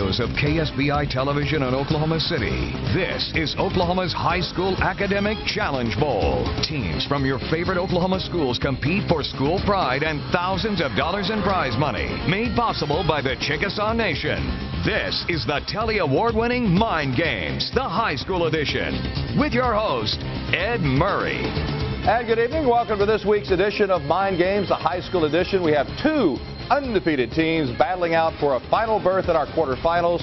studios of KSBI Television in Oklahoma City, this is Oklahoma's High School Academic Challenge Bowl. Teams from your favorite Oklahoma schools compete for school pride and thousands of dollars in prize money, made possible by the Chickasaw Nation. This is the Telly Award-winning Mind Games, the high school edition, with your host, Ed Murray. And good evening. Welcome to this week's edition of Mind Games, the high school edition. We have two undefeated teams battling out for a final berth in our quarterfinals.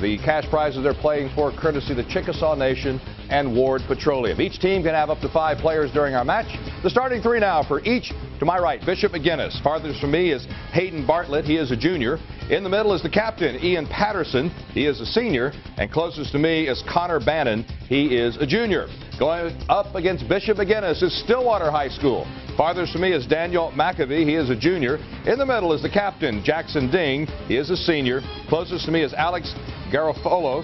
The cash prizes they're playing for courtesy of the Chickasaw Nation and Ward Petroleum. Each team can have up to 5 players during our match. The starting 3 now for each. To my right, Bishop McGuinness. Farthest from me is Hayden Bartlett. He is a junior. In the middle is the captain, Ian Patterson. He is a senior. And closest to me is Connor Bannon. He is a junior. Going up against Bishop McGuinness is Stillwater High School. Farthest from me is Daniel McAvee. He is a junior. In the middle is the captain, Jackson Ding. He is a senior. Closest to me is Alex Garofalo.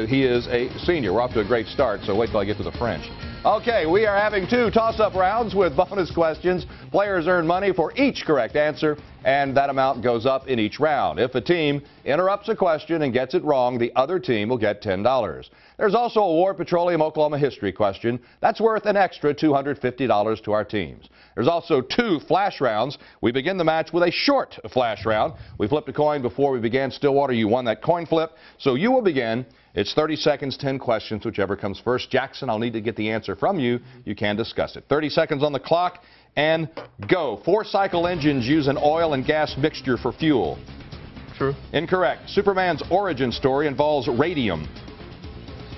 He is a senior. We're off to a great start, so wait till I get to the French. Okay, we are having 2 toss-up rounds with bonus questions. Players earn money for each correct answer, and that amount goes up in each round. If a team interrupts a question and gets it wrong, the other team will get $10. There's also a Ward Petroleum Oklahoma history question. That's worth an extra $250 to our teams. There's also 2 flash rounds. We begin the match with a short flash round. We flipped a coin before we began. Stillwater, you won that coin flip, so you will begin. It's 30 seconds, 10 questions, whichever comes first. Jackson, I'll need to get the answer from you. You can discuss it. 30 seconds on the clock, and go. 4-cycle engines use an oil and gas mixture for fuel. True. Incorrect. Superman's origin story involves radium.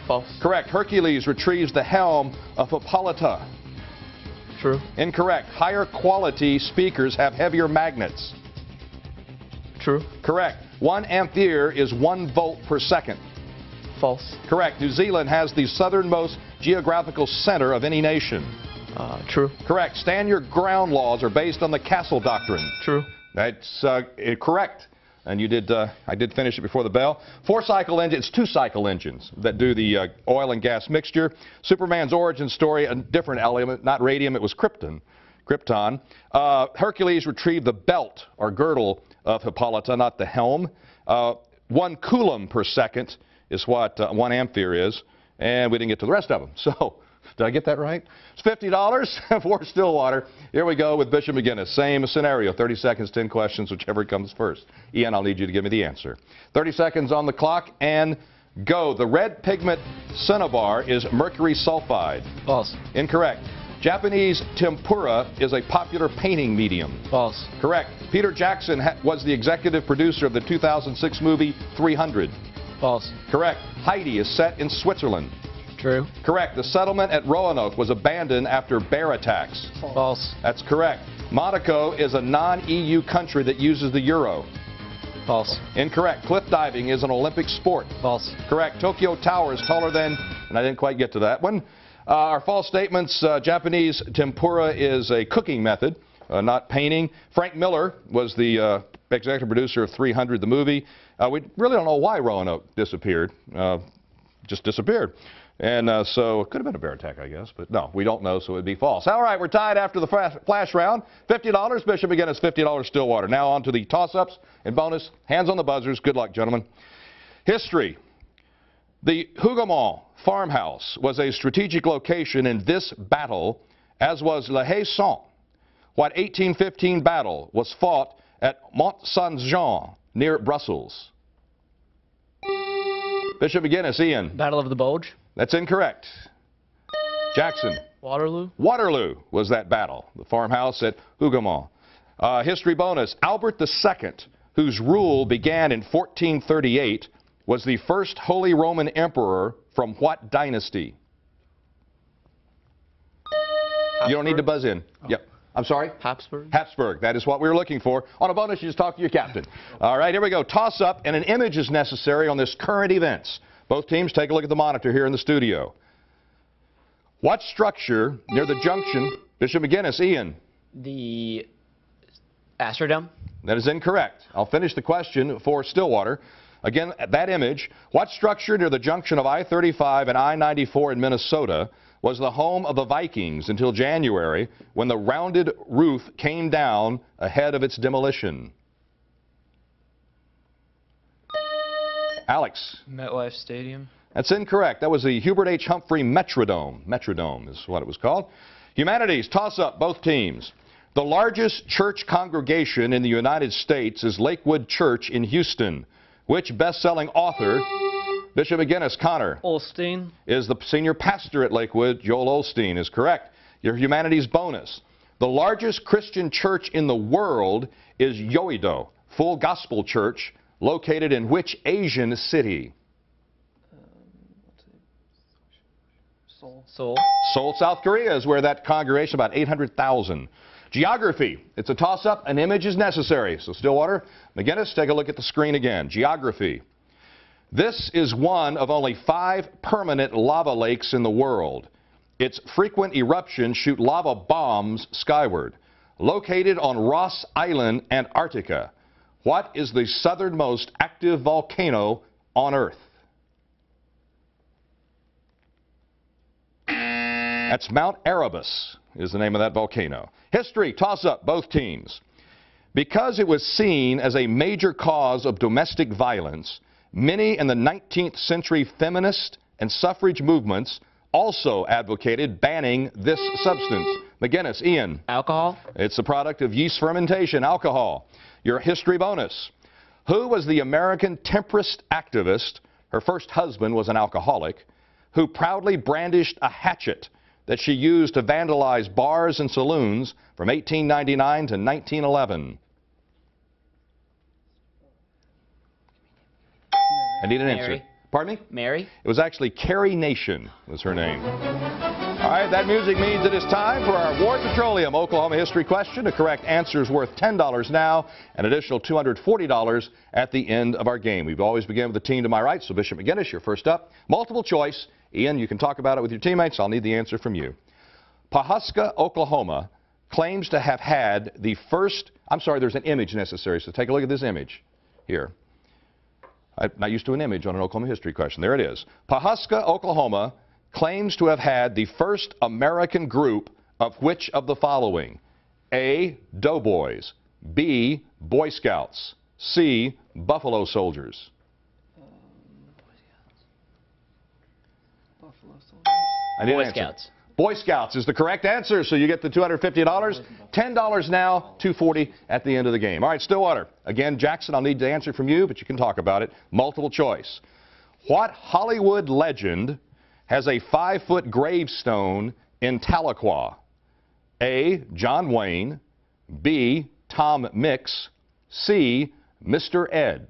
False. Correct. Hercules retrieves the helm of Hippolyta. True. Incorrect. Higher quality speakers have heavier magnets. True. Correct. 1 ampere is 1 volt per second. False. Correct. New Zealand has the southernmost geographical center of any nation. True. Correct. Stand your ground laws are based on the Castle Doctrine. True. That's correct. And you did. I did finish it before the bell. 4-cycle engines, 2-cycle engines that do the oil and gas mixture. Superman's origin story, a different element, not radium. It was krypton. Hercules retrieved the belt or girdle of Hippolyta, not the helm. 1 coulomb per second is what 1 ampere is, and we didn't get to the rest of them. So, did I get that right? It's $50 for Stillwater. Here we go with Bishop McGuinness. Same scenario, 30 seconds, 10 questions, whichever comes first. Ian, I'll need you to give me the answer. 30 seconds on the clock, and go. The red pigment cinnabar is mercury sulfide. False. Incorrect. Japanese tempura is a popular painting medium. False. Correct. Peter Jackson was the executive producer of the 2006 movie 300. False. Correct. Heidi is set in Switzerland. True. Correct. The settlement at Roanoke was abandoned after bear attacks. False. That's correct. Monaco is a non-EU country that uses the euro. False. Incorrect. Cliff diving is an Olympic sport. False. Correct. Tokyo Tower is taller than, and I didn't quite get to that one. Our false statements, Japanese tempura is a cooking method, not painting. Frank Miller was the executive producer of 300, the movie. We really don't know why Roanoke disappeared. Just disappeared. And so it could have been a bear attack, I guess. But no, we don't know, so it would be false. All right, we're tied after the flash round. $50, Bishop McGuinness, $50 Stillwater. Now on to the toss-ups and bonus. Hands on the buzzers. Good luck, gentlemen. History. The Hougoumont farmhouse was a strategic location in this battle, as was La Haye-Saint. What 1815 battle was fought at Mont-Saint-Jean near Brussels? Bishop McGuinness, Ian. Battle of the Bulge. That's incorrect. Jackson. Waterloo. Waterloo was that battle. The farmhouse at Hougoumont. History bonus. Albert II, whose rule began in 1438, was the first Holy Roman Emperor from what dynasty? Habsburg. You don't need to buzz in. Oh. Yep. I'm sorry? Habsburg. Habsburg. That is what we were looking for. On a bonus, you just talk to your captain. All right, here we go. Toss up, and an image is necessary on this current events. Both teams, take a look at the monitor here in the studio. What structure near the junction? Bishop McGuinness, Ian. The Astrodome. That is incorrect. I'll finish the question for Stillwater. Again, that image. What structure near the junction of I-35 and I-94 in Minnesota was the home of the Vikings until January, when the rounded roof came down ahead of its demolition? Alex. MetLife Stadium. That's incorrect. That was the Hubert H. Humphrey Metrodome. Metrodome is what it was called. Humanities, toss-up, both teams. The largest church congregation in the United States is Lakewood Church in Houston. Which best-selling author, Bishop McGuinness, Connor, Olstein. is the senior pastor at Lakewood? Joel Osteen is correct. Your humanities bonus. The largest Christian church in the world is Yoido, Full Gospel Church, located in which Asian city? Seoul. Seoul, South Korea is where that congregation, about 800,000. Geography, it's a toss-up. An image is necessary. So Stillwater, McGuinness, take a look at the screen again. Geography. This is one of only 5 permanent lava lakes in the world. Its frequent eruptions shoot lava bombs skyward. Located on Ross Island, Antarctica. What is the southernmost active volcano on Earth? That's Mount Erebus is the name of that volcano. History, toss-up, both teams. Because it was seen as a major cause of domestic violence, many in the 19th century feminist and suffrage movements also advocated banning this substance. McGuinness, Ian. Alcohol. It's a product of yeast fermentation, alcohol. Your history bonus. Who was the American temperance activist, her first husband was an alcoholic, who proudly brandished a hatchet that she used to vandalize bars and saloons from 1899 to 1911? I need an answer. Pardon me? Mary. It was actually Carrie Nation was her name. All right, that music means it is time for our Ward Petroleum Oklahoma history question. A correct answer is worth $10 now, an additional $240 at the end of our game. We've always begin with the team to my right, so Bishop McGuinness, you're first up. Multiple choice. Ian, you can talk about it with your teammates. I'll need the answer from you. Pawhuska, Oklahoma claims to have had the first, there's an image necessary, so take a look at this image here. I'm not used to an image on an Oklahoma history question. There it is. Pawhuska, Oklahoma claims to have had the first American group of which of the following? A, Doughboys, B, Boy Scouts, C, Buffalo Soldiers. I need an answer. Boy Scouts. Boy Scouts is the correct answer, so you get the $250. $10 now, $240 at the end of the game. All right, Stillwater. Again, Jackson, I'll need the answer from you, but you can talk about it. Multiple choice. What Hollywood legend has a 5-foot gravestone in Tahlequah? A, John Wayne, B, Tom Mix, C, Mr. Ed.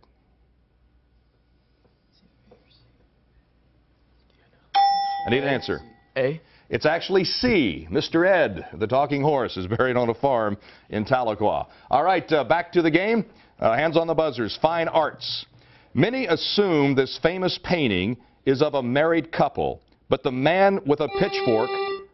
I need an answer. A. It's actually C. Mr. Ed, the talking horse, is buried on a farm in Tahlequah. All right, back to the game. Hands on the buzzers. Fine arts. Many assume this famous painting is of a married couple, but the man with a pitchfork,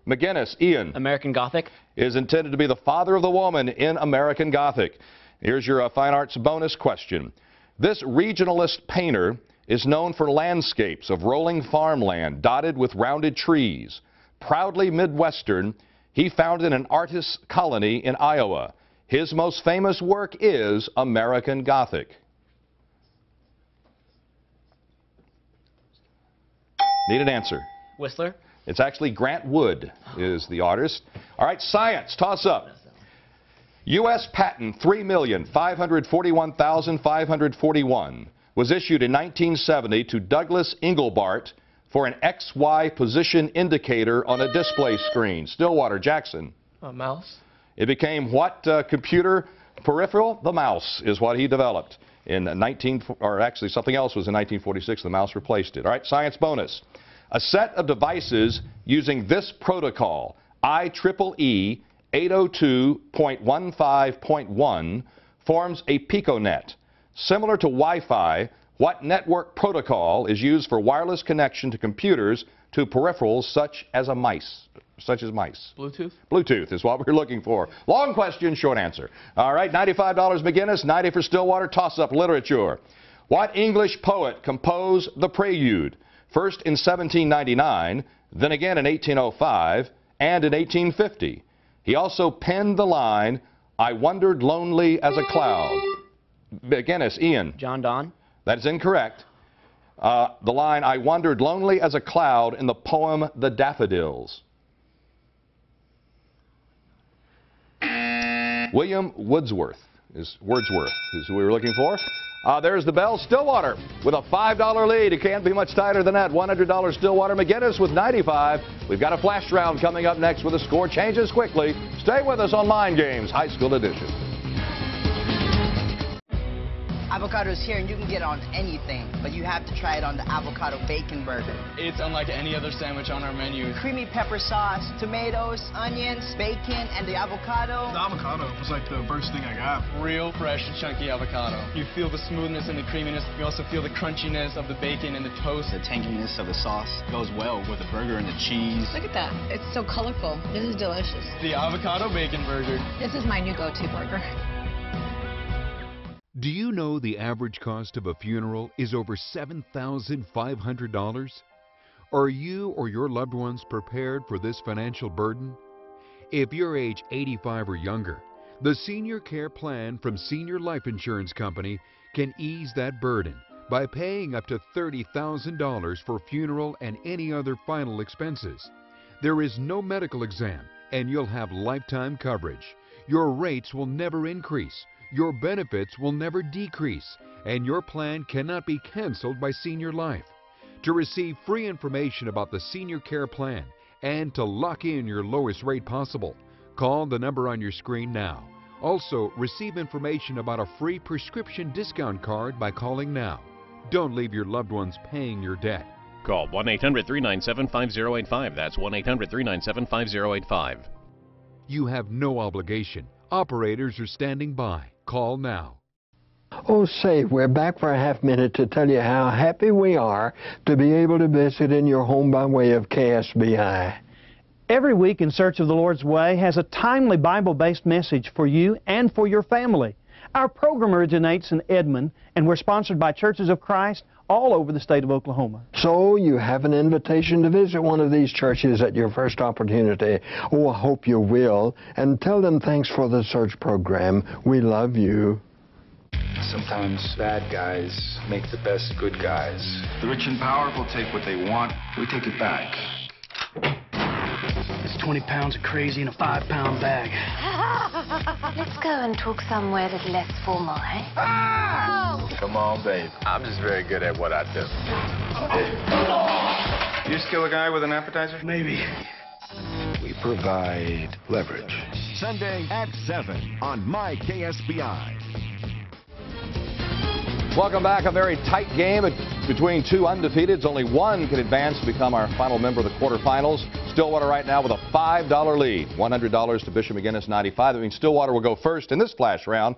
McGuinness, Ian. American Gothic. Is intended to be the father of the woman in American Gothic. Here's your fine arts bonus question. This regionalist painter is known for landscapes of rolling farmland dotted with rounded trees. Proudly Midwestern, he founded an artist's colony in Iowa. His most famous work is American Gothic. Need an answer. Whistler. It's actually Grant Wood is the artist. All right, science, toss up. U.S. patent 3,541,541 was issued in 1970 to Douglas Engelbart for an XY position indicator on a display screen. Stillwater, Jackson. A mouse. It became what computer peripheral? The mouse is what he developed in something else was in 1946. The mouse replaced it. All right, science bonus. A set of devices using this protocol, IEEE 802.15.1, forms a piconet. Similar to Wi-Fi, what network protocol is used for wireless connection to computers to peripherals such as mice? Bluetooth. Bluetooth is what we're looking for. Long question, short answer. All right, $95 McGuinness, 90 for Stillwater. Toss-up literature. What English poet composed the Prelude? First in 1799, then again in 1805, and in 1850. He also penned the line, I wandered lonely as a cloud. McGuinness, Ian. John Donne. That is incorrect. The line, I wandered lonely as a cloud in the poem The Daffodils. William Wordsworth is who we were looking for. There's the bell. Stillwater with a $5 lead. It can't be much tighter than that. $100 Stillwater. McGuinness with 95. We've got a flash round coming up next where the score changes quickly. Stay with us on Mind Games High School Edition. Avocado is here and you can get it on anything, but you have to try it on the avocado bacon burger. It's unlike any other sandwich on our menu. Creamy pepper sauce, tomatoes, onions, bacon, and the avocado. The avocado was like the first thing I got. Real fresh, chunky avocado. You feel the smoothness and the creaminess. You also feel the crunchiness of the bacon and the toast. The tanginess of the sauce goes well with the burger and the cheese. Look at that. It's so colorful. This is delicious. The avocado bacon burger. This is my new go-to burger. Do you know the average cost of a funeral is over $7,500? Are you or your loved ones prepared for this financial burden? If you're age 85 or younger, the Senior Care Plan from Senior Life Insurance Company can ease that burden by paying up to $30,000 for funeral and any other final expenses. There is no medical exam and you'll have lifetime coverage. Your rates will never increase. Your benefits will never decrease, and your plan cannot be canceled by Senior Life. To receive free information about the Senior Care Plan and to lock in your lowest rate possible, call the number on your screen now. Also, receive information about a free prescription discount card by calling now. Don't leave your loved ones paying your debt. Call 1-800-397-5085. That's 1-800-397-5085. You have no obligation. Operators are standing by. Call now. Oh, say, we're back for a half minute to tell you how happy we are to be able to visit in your home by way of KSBI. Every week In Search of the Lord's Way has a timely Bible-based message for you and for your family. Our program originates in Edmond, and we're sponsored by Churches of Christ all over the state of Oklahoma. So you have an invitation to visit one of these churches at your first opportunity. Oh, I hope you will. And tell them thanks for the search program. We love you. Sometimes bad guys make the best good guys. The rich and powerful take what they want. We take it back. It's 20 pounds of crazy in a 5-pound bag. Let's go and talk somewhere a little less formal, eh? Come on, babe. I'm just very good at what I do. You just kill a guy with an appetizer? Maybe. We provide leverage. Sunday at 7 on My KSBI. Welcome back. A very tight game between two undefeateds. Only one can advance to become our final member of the quarterfinals. Stillwater right now with a $5 lead. $100 to Bishop McGuinness, 95. That means Stillwater will go first in this flash round.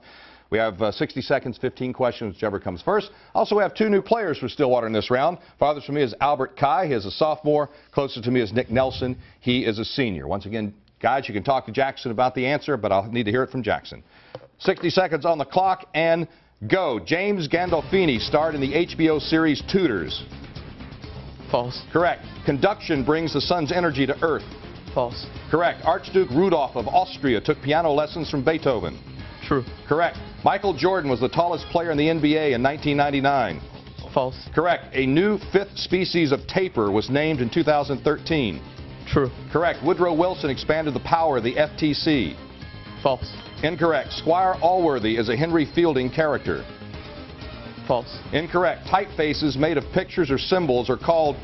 We have 60 seconds, 15 questions, whichever comes first. Also, we have two new players for Stillwater in this round. Farthest from me is Albert Kai. He is a sophomore. Closest to me is Nick Nelson. He is a senior. Once again, guys, you can talk to Jackson about the answer, but I'll need to hear it from Jackson. 60 seconds on the clock and go. James Gandolfini starred in the HBO series Tudors. False. Correct. Conduction brings the sun's energy to Earth. False. Correct. Archduke Rudolph of Austria took piano lessons from Beethoven. True. Correct. Michael Jordan was the tallest player in the NBA in 1999. False. Correct. A new fifth species of tapir was named in 2013. True. Correct. Woodrow Wilson expanded the power of the FTC. False. Incorrect. Squire Allworthy is a Henry Fielding character. False. Incorrect. Typefaces made of pictures or symbols are called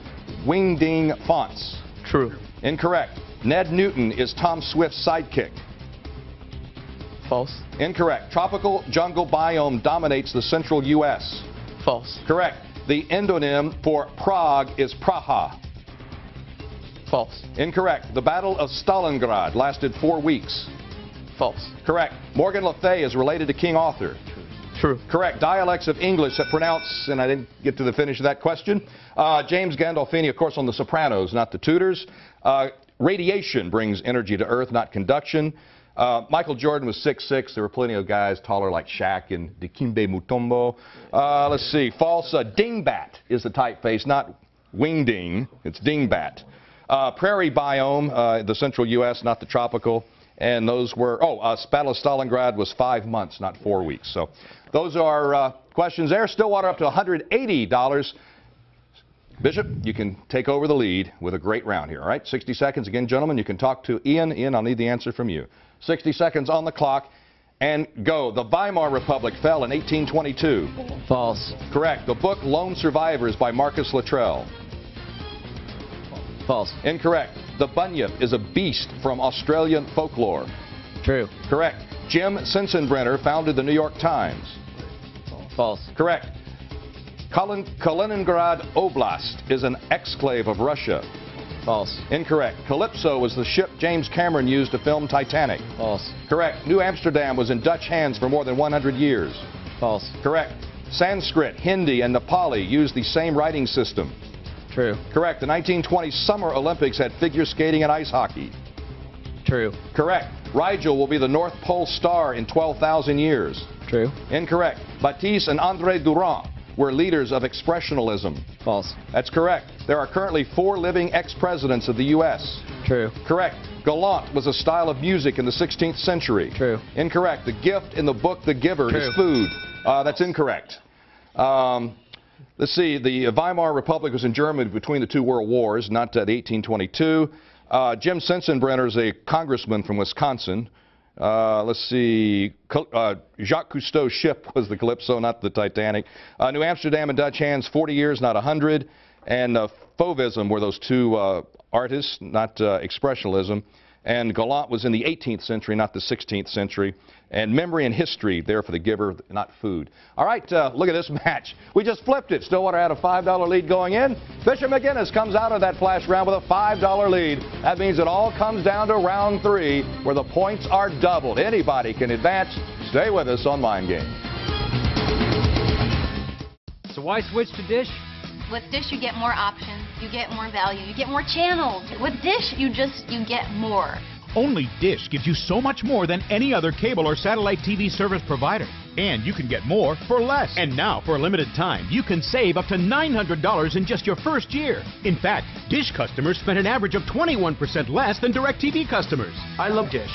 wingding fonts. True. Incorrect. Ned Newton is Tom Swift's sidekick. False. Incorrect. Tropical jungle biome dominates the central U.S. False. Correct. The endonym for Prague is Praha. False. Incorrect. The Battle of Stalingrad lasted 4 weeks. False. Correct. Morgan Le Fay is related to King Arthur. True. Correct. Dialects of English that pronounce, and I didn't get to the finish of that question. James Gandolfini, of course, on The Sopranos, not The Tudors. Radiation brings energy to Earth, not conduction. Michael Jordan was 6'6". There were plenty of guys taller like Shaq and Dikembe Mutombo. Let's see. False. Dingbat is the typeface, not wingding. It's dingbat. Prairie biome, the central U.S., not the tropical. And those were, Battle of Stalingrad was 5 months, not 4 weeks. So those are questions there. Stillwater up to $180. Bishop, you can take over the lead with a great round here, all right? 60 seconds. Again, gentlemen, you can talk to Ian. Ian, I'll need the answer from you. 60 seconds on the clock, and go. The Weimar Republic fell in 1822. False. Correct. The book Lone Survivors by Marcus Luttrell. False. Incorrect. The bunyip is a beast from Australian folklore. True. Correct. Jim Sensenbrenner founded the New York Times. False. Correct. Kaliningrad Oblast is an exclave of Russia. False. Incorrect. Calypso was the ship James Cameron used to film Titanic. False. Correct. New Amsterdam was in Dutch hands for more than 100 years. False. Correct. Sanskrit, Hindi, and Nepali used the same writing system. True. Correct. The 1920 Summer Olympics had figure skating and ice hockey. True. Correct. Rigel will be the North Pole star in 12,000 years. True. Incorrect. Matisse and André Durand were leaders of expressionism. False. That's correct. There are currently 4 living ex-presidents of the U.S. True. Correct. Galant was a style of music in the 16th century. True. Incorrect. The gift in the book The Giver True. is food. That's incorrect. Let's see. The Weimar Republic was in Germany between the 2 world wars, not the 1822. Jim Sensenbrenner is a congressman from Wisconsin. Let's see. Jacques Cousteau's ship was the Calypso, not the Titanic. New Amsterdam in Dutch hands, 40 years, not 100. And Fauvism were those 2 artists, not expressionism. And Galant was in the 18th century, not the 16th century. And memory and history there for The Giver, not food. All right, look at this match. We just flipped it. Stillwater had a $5 lead going in. Bishop McGuinness comes out of that flash round with a $5 lead. That means it all comes down to round 3, where the points are doubled. Anybody can advance. Stay with us on Mind Games. So why switch to Dish? With Dish, you get more options, you get more value, you get more channels. With Dish, you get more. Only Dish gives you so much more than any other cable or satellite TV service provider. And you can get more for less. And now, for a limited time, you can save up to $900 in just your first year. In fact, Dish customers spend an average of 21% less than DirecTV customers. I love Dish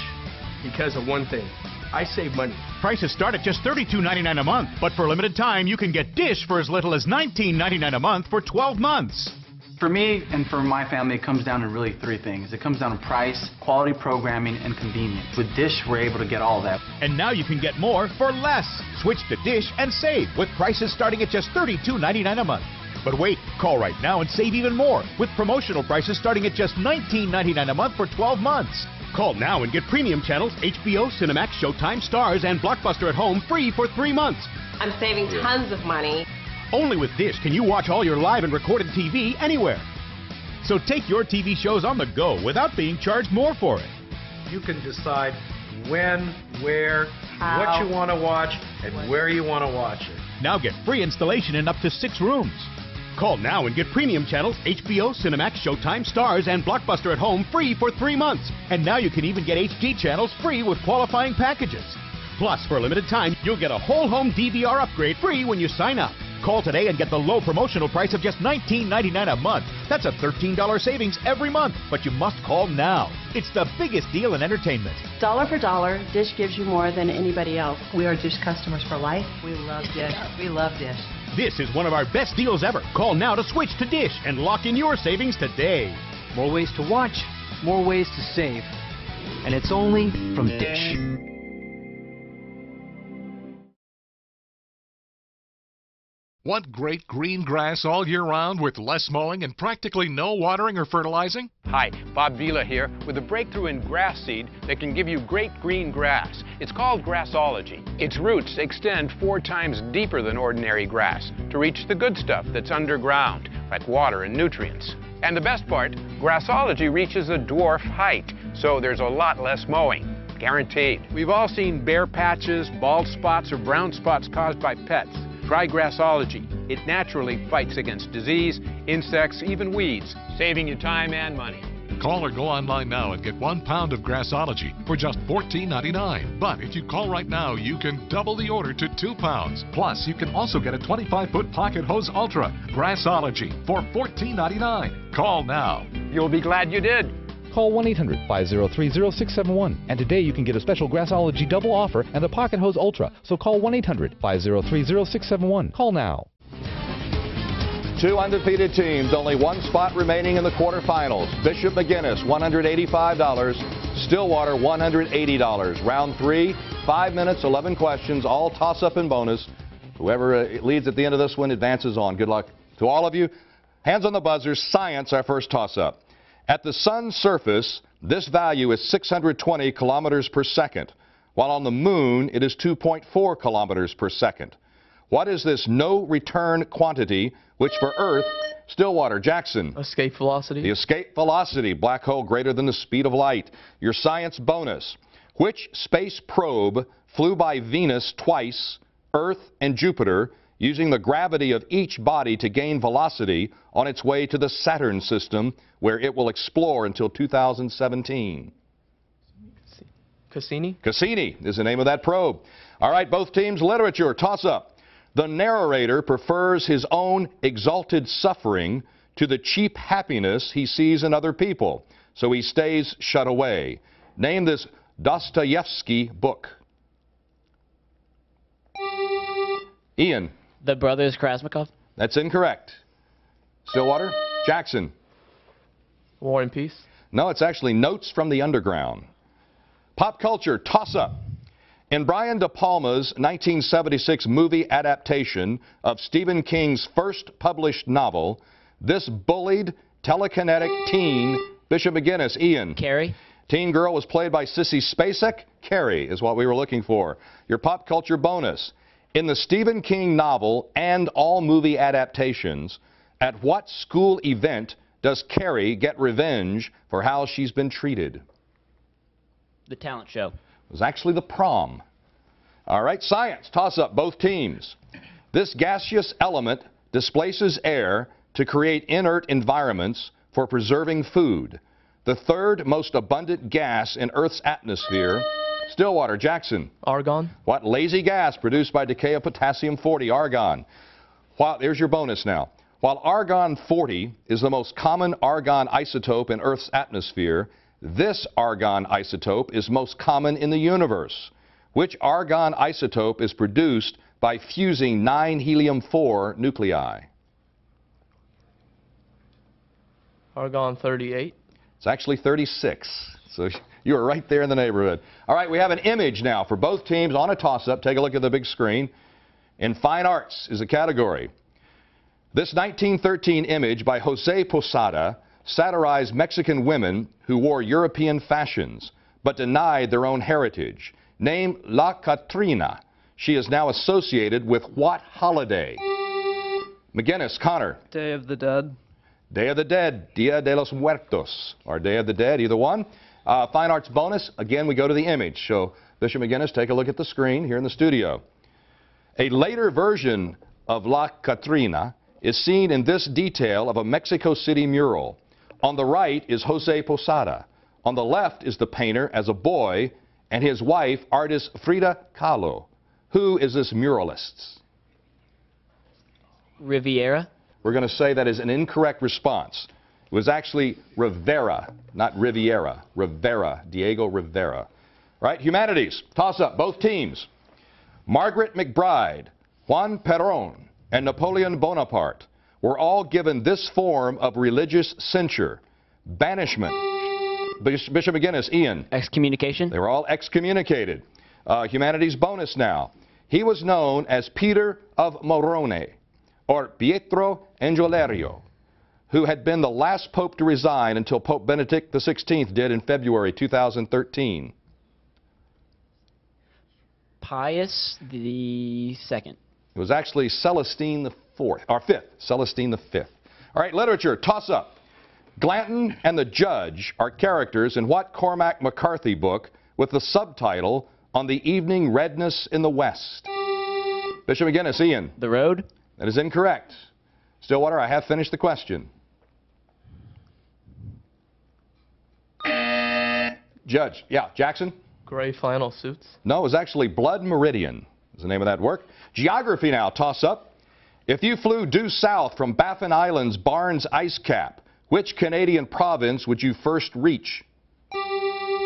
because of one thing. I save money. Prices start at just $32.99 a month, but for a limited time, you can get Dish for as little as $19.99 a month for 12 months. For me and for my family, it comes down to really 3 things. It comes down to price, quality programming, and convenience. With Dish, we're able to get all that. And now you can get more for less. Switch to Dish and save with prices starting at just $32.99 a month. But wait, call right now and save even more with promotional prices starting at just $19.99 a month for 12 months. Call now and get premium channels, HBO, Cinemax, Showtime, Stars, and Blockbuster at Home free for 3 months. I'm saving tons of money. Only with Dish can you watch all your live and recorded TV anywhere. So take your TV shows on the go without being charged more for it. You can decide when, where, what you want to watch, and where you want to watch it. Now get free installation in up to 6 rooms. Call now and get premium channels, HBO, Cinemax, Showtime, Stars, and Blockbuster at Home free for 3 months. And now you can even get HD channels free with qualifying packages. Plus, for a limited time, you'll get a whole home DVR upgrade free when you sign up. Call today and get the low promotional price of just $19.99 a month. That's a $13 savings every month, but you must call now. It's the biggest deal in entertainment. Dollar for dollar, Dish gives you more than anybody else. We are Dish customers for life. We love Dish. We love Dish. This is one of our best deals ever. Call now to switch to Dish and lock in your savings today. More ways to watch, more ways to save. And it's only from Dish. Want great green grass all year round with less mowing and practically no watering or fertilizing? Hi, Bob Vila here with a breakthrough in grass seed that can give you great green grass. It's called Grassology. Its roots extend 4 times deeper than ordinary grass to reach the good stuff that's underground, like water and nutrients. And the best part, Grassology reaches a dwarf height, so there's a lot less mowing. Guaranteed. We've all seen bare patches, bald spots, or brown spots caused by pets. Try Grassology. It naturally fights against disease, insects, even weeds, saving you time and money. Call or go online now and get 1 pound of Grassology for just $14.99. But if you call right now, you can double the order to 2 pounds. Plus, you can also get a 25-foot Pocket Hose Ultra Grassology for $14.99. Call now. You'll be glad you did. Call 1-800-503-0671. And today you can get a special Grassology double offer and the Pocket Hose Ultra. So call 1-800-503-0671. Call now. two undefeated teams, only one spot remaining in the quarterfinals. Bishop McGuinness, $185. Stillwater, $180. Round 3, 5 minutes, 11 questions, all toss-up and bonus. Whoever leads at the end of this one advances on. Good luck to all of you. Hands on the buzzers. Science, our first toss-up. At the sun's surface, this value is 620 kilometers per second, while on the moon it is 2.4 kilometers per second. What is this no-return quantity, which for Earth, Stillwater, Jackson? Escape velocity. The escape velocity, black hole greater than the speed of light. Your science bonus. Which space probe flew by Venus twice, Earth and Jupiter, using the gravity of each body to gain velocity on its way to the Saturn system, where it will explore until 2017? Cassini? Cassini is the name of that probe. All right, both teams, literature, toss-up. The narrator prefers his own exalted suffering to the cheap happiness he sees in other people, so he stays shut away. Name this Dostoevsky book. Ian. The Brothers Krasnikov. That's incorrect. Stillwater? Jackson. War and Peace. No, it's actually Notes from the Underground. Pop culture, toss-up. In Brian De Palma's 1976 movie adaptation of Stephen King's first published novel, this bullied, telekinetic teen, Bishop McGuinness, Ian. Carrie. Teen girl was played by Sissy Spacek. Carrie is what we were looking for. Your pop culture bonus. In the Stephen King novel and all movie adaptations, at what school event does Carrie get revenge for how she's been treated? The talent show. It was actually the prom. All right, science, toss-up, both teams. This gaseous element displaces air to create inert environments for preserving food. The third most abundant gas in Earth's atmosphere. Stillwater, Jackson. Argon. What lazy gas produced by decay of potassium-40? Argon. There's your bonus now. While argon-40 is the most common argon isotope in Earth's atmosphere, this argon isotope is most common in the universe. Which argon isotope is produced by fusing 9 helium-4 nuclei? Argon-38. It's actually 36. So you are right there in the neighborhood. All right, we have an image now for both teams on a toss-up. Take a look at the big screen. In fine arts is a category. This 1913 image by Jose Posada satirized Mexican women who wore European fashions but denied their own heritage. Name La Catrina. She is now associated with what holiday? McGuinness, Connor. Day of the Dead. Day of the Dead, Dia de los Muertos, or Day of the Dead, either one. Fine arts bonus, again, we go to the image. So, Bishop McGuinness, take a look at the screen here in the studio. A later version of La Catrina is seen in this detail of a Mexico City mural. On the right is Jose Posada. On the left is the painter as a boy and his wife, artist Frida Kahlo. Who is this muralist? Riviera. We're going to say that is an incorrect response. It was actually Rivera, not Riviera. Rivera, Diego Rivera. Right, humanities, toss-up, both teams. Margaret McBride, Juan Perón, and Napoleon Bonaparte were all given this form of religious censure. Banishment. Bishop McGuinness, Ian. Excommunication. They were all excommunicated. Humanities bonus now. He was known as Peter of Morone, or Pietro Angiolerio, who had been the last pope to resign until Pope Benedict XVI did in February 2013. Pius the Second. It was actually Celestine the Fourth, or Fifth. Celestine the Fifth. All right, literature, toss up. Glanton and the Judge are characters in what Cormac McCarthy book with the subtitle On the Evening Redness in the West? Bishop McGuinness, Ian. The Road. That is incorrect. Stillwater, I have finished the question. Judge, yeah, Jackson? Gray Flannel Suits. No, it was actually Blood Meridian is the name of that work. Geography now, toss up. If you flew due south from Baffin Island's Barnes Ice Cap, which Canadian province would you first reach?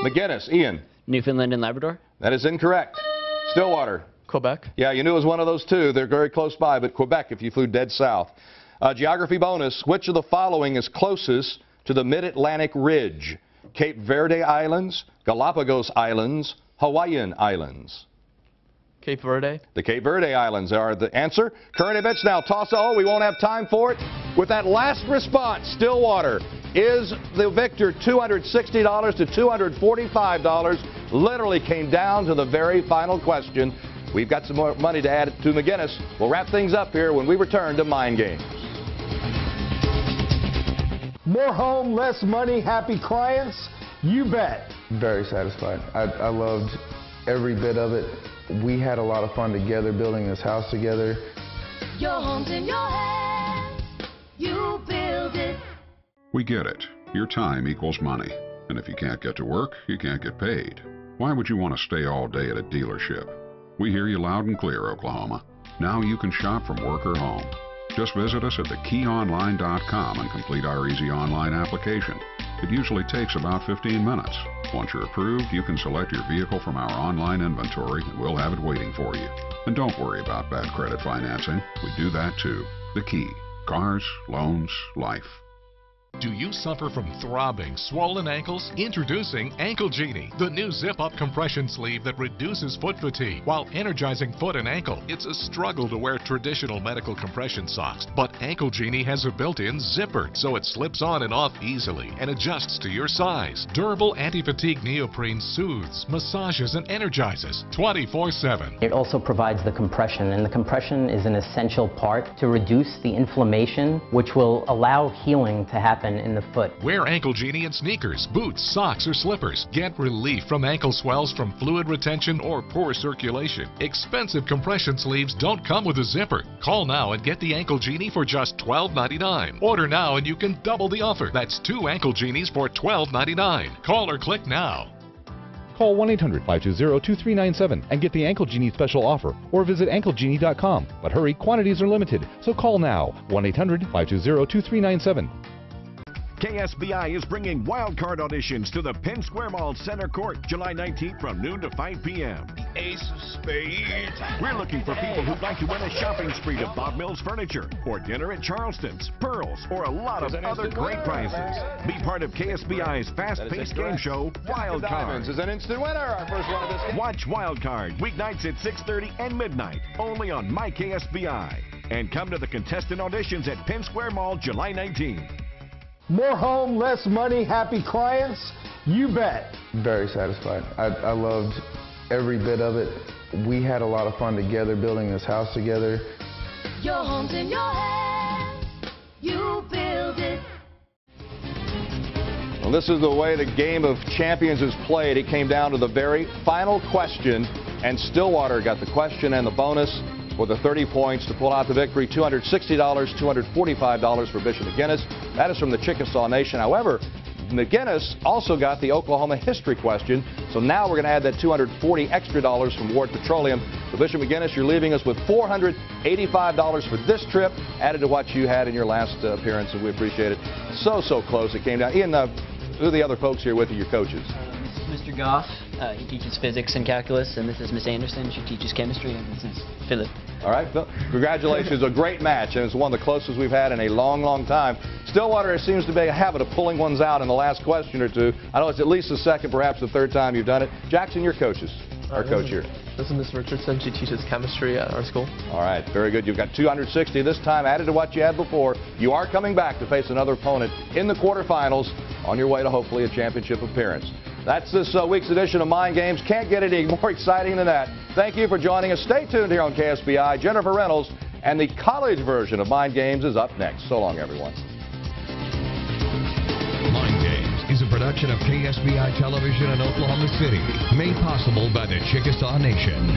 McGuinness, Ian. Newfoundland and Labrador. That is incorrect. Stillwater. Quebec. Yeah, you knew it was one of those two. They're very close by, but Quebec if you flew dead south. Geography bonus. Which of the following is closest to the Mid-Atlantic Ridge? Cape Verde Islands, Galapagos Islands, Hawaiian Islands. Cape Verde. The Cape Verde Islands are the answer. Current events now. Toss. Oh, we won't have time for it. With that last response, Stillwater is the victor. $260 to $245. Literally came down to the very final question. We've got some more money to add to McGuinness. We'll wrap things up here when we return to Mind Games. More home, less money, happy clients? You bet. Very satisfied. I loved every bit of it. We had a lot of fun together building this house together. Your home's in your hands. You build it. We get it. Your time equals money. And if you can't get to work, you can't get paid. Why would you want to stay all day at a dealership? We hear you loud and clear, Oklahoma. Now you can shop from work or home. Just visit us at thekeyonline.com and complete our easy online application. It usually takes about 15 minutes. Once you're approved, you can select your vehicle from our online inventory and we'll have it waiting for you. And don't worry about bad credit financing. We do that too. The Key. Cars, loans, life. Do you suffer from throbbing, swollen ankles? Introducing Ankle Genie, the new zip-up compression sleeve that reduces foot fatigue while energizing foot and ankle. It's a struggle to wear traditional medical compression socks, but Ankle Genie has a built-in zipper, so it slips on and off easily and adjusts to your size. Durable anti-fatigue neoprene soothes, massages, and energizes 24/7. It also provides the compression, and the compression is an essential part to reduce the inflammation, which will allow healing to happen in the foot. Wear Ankle Genie in sneakers, boots, socks, or slippers. Get relief from ankle swells from fluid retention or poor circulation. Expensive compression sleeves don't come with a zipper. Call now and get the Ankle Genie for just $12.99. Order now and you can double the offer. That's 2 Ankle Genies for $12.99. Call or click now. Call 1-800-520-2397 and get the Ankle Genie special offer, or visit anklegenie.com. But hurry, quantities are limited, so call now. 1-800-520-2397. KSBI is bringing wildcard auditions to the Penn Square Mall Center Court, July 19th from noon to 5 p.m. The Ace of Spades. We're looking for people who'd like to win a shopping spree to Bob Mills Furniture, or dinner at Charleston's, Pearls, or a lot of other great prizes. Be part of KSBI's fast-paced game show, Wildcard. Is an instant winner, our first one of this game. Watch Wildcard weeknights at 6:30 and midnight, only on My KSBI. And come to the contestant auditions at Penn Square Mall, July 19th. More home, less money, happy clients? You bet. Very satisfied. I loved every bit of it. We had a lot of fun together building this house together. Your home's in your hands. You build it. Well, this is the way the game of champions is played. It came down to the very final question, and Stillwater got the question and the bonus for the 30 points to pull out the victory. $260, $245 for Bishop McGuinness. That is from the Chickasaw Nation. However, McGuinness also got the Oklahoma history question, so now we're going to add that $240 extra from Ward Petroleum. So Bishop McGuinness, you're leaving us with $485 for this trip, added to what you had in your last appearance, and we appreciate it. So close it came down. Ian, who are the other folks here with you, your coaches? This is Mr. Goff. He teaches physics and calculus, and this is Miss Anderson. She teaches chemistry, and this is Philip. All right, Phil. Congratulations. A great match, and it's one of the closest we've had in a long time. Stillwater seems to be a habit of pulling ones out in the last question or two. I know it's at least the second, perhaps the third time you've done it. Jackson, your coaches. Our coach here. This is Miss Richardson. She teaches chemistry at our school. All right, very good. You've got $260 this time, added to what you had before. You are coming back to face another opponent in the quarterfinals on your way to hopefully a championship appearance. That's this week's edition of Mind Games. Can't get any more exciting than that. Thank you for joining us. Stay tuned here on KSBI. Jennifer Reynolds and the college version of Mind Games is up next. So long, everyone. Mind Games is a production of KSBI Television in Oklahoma City, made possible by the Chickasaw Nation.